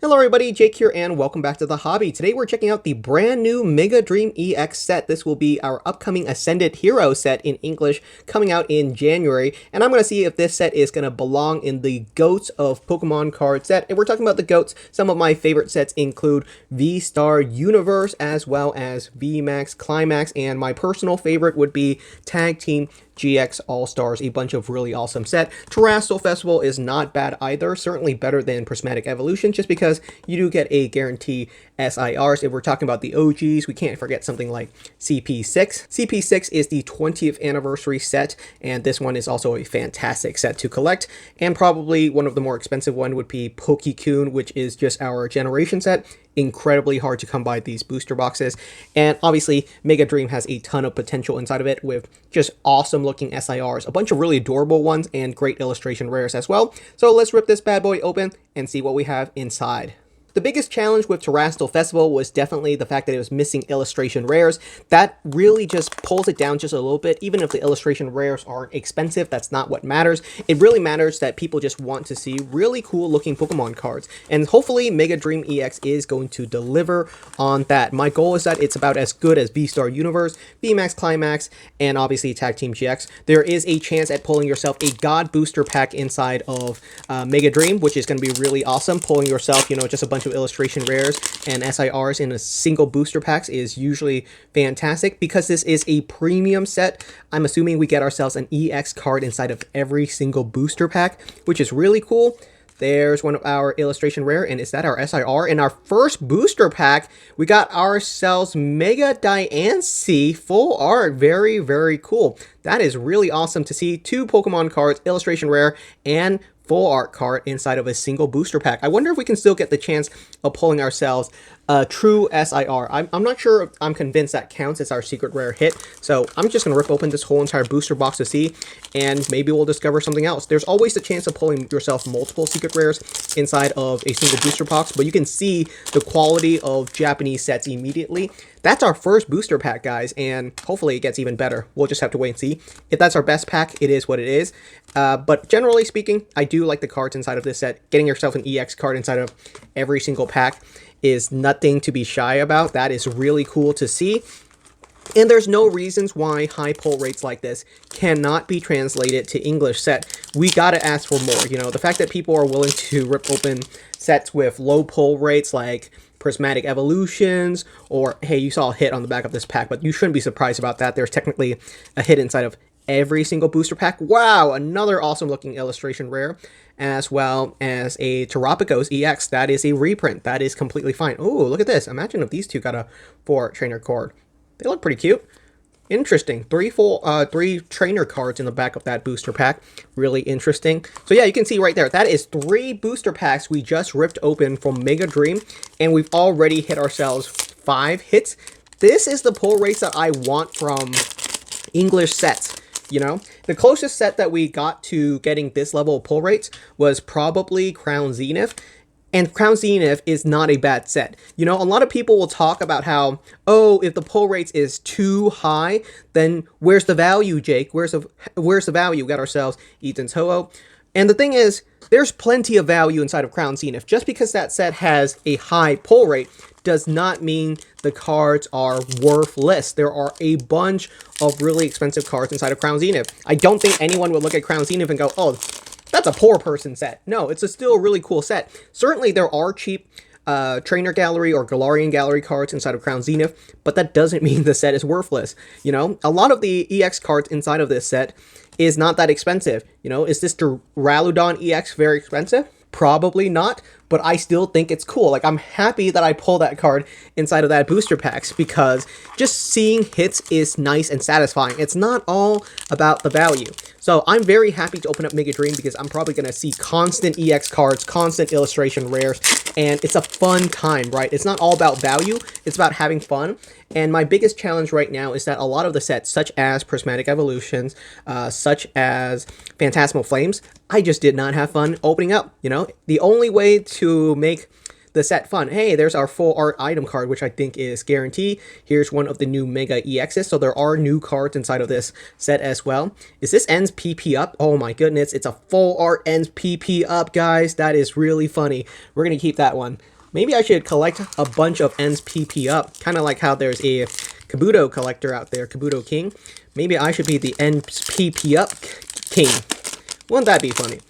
Hello everybody, Jake here and welcome back to the hobby. Today we're checking out the brand new Mega Dream EX set. This will be our upcoming Ascended Hero set in English coming out in January. And I'm going to see if this set is going to belong in the GOATs of Pokemon card set. And we're talking about the GOATs. Some of my favorite sets include V-Star Universe as well as VMAX Climax. And my personal favorite would be Tag Team GX All-Stars, a bunch of really awesome set. Terrestrial Festival is not bad either, certainly better than Prismatic Evolution, just because you do get a guarantee SIRs. If we're talking about the OGs, we can't forget something like CP6. CP6 is the 20th anniversary set, and this one is also a fantastic set to collect, and probably one of the more expensive one would be Pokekun, which is just our generation set. Incredibly hard to come by these booster boxes, and obviously Mega Dream has a ton of potential inside of it with just awesome looking SIRs, a bunch of really adorable ones, and great illustration rares as well. So let's rip this bad boy open and see what we have inside. The biggest challenge with Terrestrial Festival was definitely the fact that it was missing illustration rares. That really just pulls it down just a little bit. Even if the illustration rares aren't expensive, that's not what matters. It really matters that people just want to see really cool looking Pokemon cards. And hopefully Mega Dream EX is going to deliver on that. My goal is that it's about as good as V-Star Universe, VMAX Climax, and obviously Tag Team GX. There is a chance at pulling yourself a God Booster Pack inside of Mega Dream, which is going to be really awesome. Pulling yourself, just a bunch of illustration rares and SIRs in a single booster packs is usually fantastic. Because this is a premium set, I'm assuming we get ourselves an EX card inside of every single booster pack, which is really cool. There's one of our illustration rare, and is that our SIR? In our first booster pack, we got ourselves Mega Diancie full art. Very, very cool. That is really awesome to see. 2 Pokemon cards, illustration rare, and full art card inside of a single booster pack. I wonder if we can still get the chance of pulling ourselves a true SIR. I'm not sure. I'm convinced that counts as our secret rare hit. So I'm just going to rip open this whole entire booster box to see, and maybe we'll discover something else. There's always the chance of pulling yourself multiple secret rares inside of a single booster box, but you can see the quality of Japanese sets immediately. That's our first booster pack, guys, and hopefully it gets even better. We'll just have to wait and see. If that's our best pack, it is what it is. But generally speaking, I do like the cards inside of this set. Getting yourself an EX card inside of every single pack is nothing to be shy about. That is really cool to see. And there's no reasons why high pull rates like this cannot be translated to English set. We gotta ask for more. The fact that people are willing to rip open sets with low pull rates like Prismatic Evolutions, or hey, you saw a hit on the back of this pack, but you shouldn't be surprised about that. There's technically a hit inside of every single booster pack. Wow, another awesome looking illustration rare, as well as a Terapagos EX. That is a reprint. That is completely fine. Oh, look at this. Imagine if these two got a 4 trainer card. They look pretty cute. Interesting. 3 trainer cards in the back of that booster pack. Really interesting. So yeah, you can see right there, that is 3 booster packs we just ripped open from Mega Dream, and we've already hit ourselves 5 hits. This is the pull rates that I want from English sets. The closest set that we got to getting this level of pull rates was probably Crown Zenith. And Crown Zenith is not a bad set. A lot of people will talk about how, oh, if the pull rates is too high, then where's the value, Jake? Where's the value? We got ourselves Ethan's Ho-Oh. And the thing is, there's plenty of value inside of Crown Zenith. Just because that set has a high pull rate does not mean the cards are worthless. There are a bunch of really expensive cards inside of Crown Zenith. I don't think anyone would look at Crown Zenith and go, oh, that's a poor person set. No, it's still a really cool set. Certainly there are cheap Trainer Gallery or Galarian Gallery cards inside of Crown Zenith, but that doesn't mean the set is worthless. A lot of the EX cards inside of this set is not that expensive. Is this Duraludon EX very expensive? Probably not, but I still think it's cool. Like, I'm happy that I pull that card inside of that booster packs, because just seeing hits is nice and satisfying. It's not all about the value. So I'm very happy to open up Mega Dream, because I'm probably going to see constant EX cards, constant illustration rares, and it's a fun time, right? It's not all about value, it's about having fun. And my biggest challenge right now is that a lot of the sets, such as Prismatic Evolutions, such as Phantasmal Flames, I just did not have fun opening up. The only way to make the set fun. Hey, there's our full art item card, which I think is guaranteed. Here's one of the new Mega EXs. So there are new cards inside of this set as well. Is this ends PP up? Oh my goodness, it's a full art ends PP up, guys. That is really funny. We're going to keep that one. Maybe I should collect a bunch of ends PP up, kind of like how there's a Kabuto collector out there, Kabuto King. Maybe I should be the ends PP up king. Wouldn't that be funny?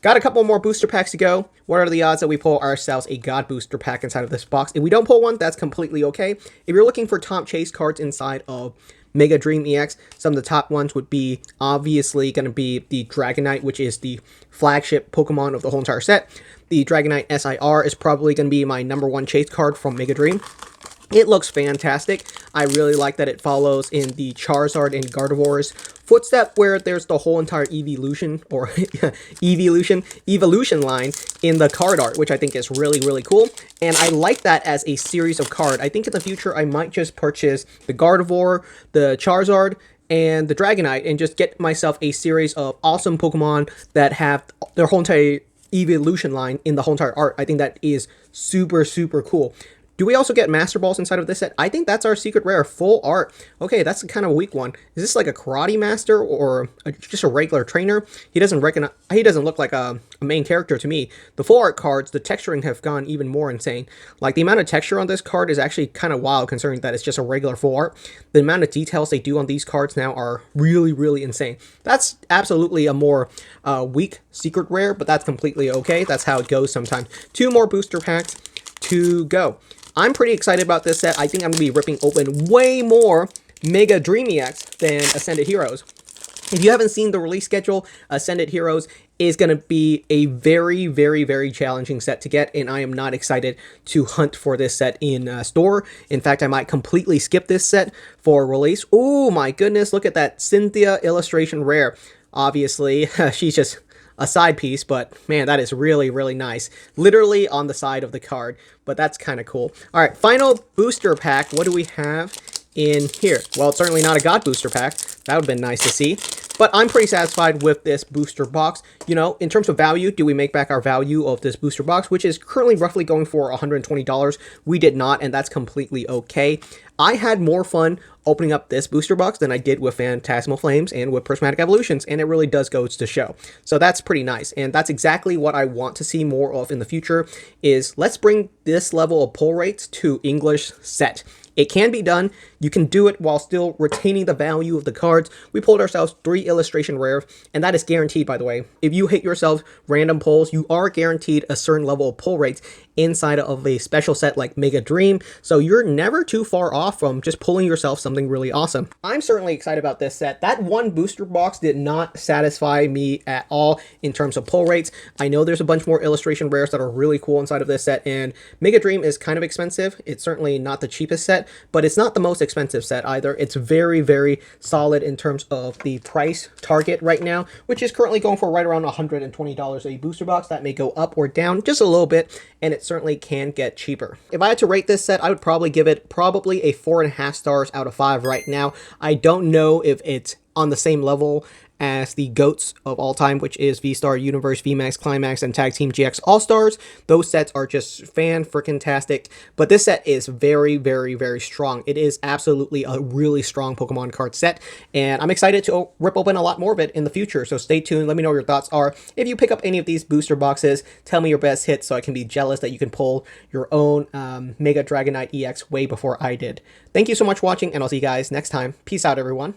Got a couple more booster packs to go. What are the odds that we pull ourselves a God booster pack inside of this box? If we don't pull one, that's completely okay. If you're looking for top chase cards inside of Mega Dream EX, some of the top ones would be obviously going to be the Dragonite, which is the flagship Pokemon of the whole entire set. The Dragonite SIR is probably going to be my #1 chase card from Mega Dream. It looks fantastic. I really like that it follows in the Charizard and Gardevoir's footstep, where there's the whole entire evolution or evolution line in the card art, which I think is really, really cool. And I like that as a series of card. I think in the future I might just purchase the Gardevoir, the Charizard, and the Dragonite, and just get myself a series of awesome Pokemon that have their whole entire evolution line in the whole entire art. I think that is super, super cool. Do we also get Master Balls inside of this set? I think that's our secret rare, full art. Okay, that's kind of a weak one. Is this like a karate master or just a regular trainer? He doesn't look like a main character to me. The full art cards, the texturing have gone even more insane. Like, the amount of texture on this card is actually kind of wild, considering that it's just a regular full art. The amount of details they do on these cards now are really, really insane. That's absolutely a more weak secret rare, but that's completely okay. That's how it goes sometimes. 2 more booster packs to go. I'm pretty excited about this set. I think I'm going to be ripping open way more Mega Dream EX than Ascended Heroes. If you haven't seen the release schedule, Ascended Heroes is going to be a very, very, very challenging set to get, and I am not excited to hunt for this set in store. In fact, I might completely skip this set for release. Oh my goodness, look at that Cynthia illustration rare. Obviously, she's just a side piece, but man, that is really, really nice. Literally on the side of the card, but that's kind of cool. All right, final booster pack. What do we have in here? Well, it's certainly not a God booster pack. That would have been nice to see. But I'm pretty satisfied with this booster box. You know, in terms of value, do we make back our value of this booster box, which is currently roughly going for $120? We did not, and that's completely okay. I had more fun opening up this booster box than I did with Phantasmal Flames and with Prismatic Evolutions, and it really does go to show. So that's pretty nice, and that's exactly what I want to see more of in the future, is let's bring this level of pull rates to English set. It can be done. You can do it while still retaining the value of the cards. We pulled ourselves 3 illustration rares, and that is guaranteed, by the way. If you hit yourself random pulls, you are guaranteed a certain level of pull rates inside of a special set like Mega Dream, so you're never too far off from just pulling yourself something really awesome. I'm certainly excited about this set. That one booster box did not satisfy me at all in terms of pull rates. I know there's a bunch more illustration rares that are really cool inside of this set, and Mega Dream is kind of expensive. It's certainly not the cheapest set, but it's not the most expensive set either. It's very, very solid in terms of the price target right now, which is currently going for right around $120 a booster box. That may go up or down just a little bit, and it certainly can get cheaper. If I had to rate this set, I would probably give it probably a 4.5 stars out of 5 right now. I don't know if it's on the same level as the GOATs of all time, which is V-Star, Universe, VMAX, Climax, and Tag Team GX All-Stars. Those sets are just fan-freaking-tastic, but this set is very, very, very strong. It is absolutely a really strong Pokemon card set, and I'm excited to rip open a lot more of it in the future, so stay tuned. Let me know what your thoughts are. If you pick up any of these booster boxes, tell me your best hits so I can be jealous that you can pull your own Mega Dragonite EX way before I did. Thank you so much for watching, and I'll see you guys next time. Peace out, everyone.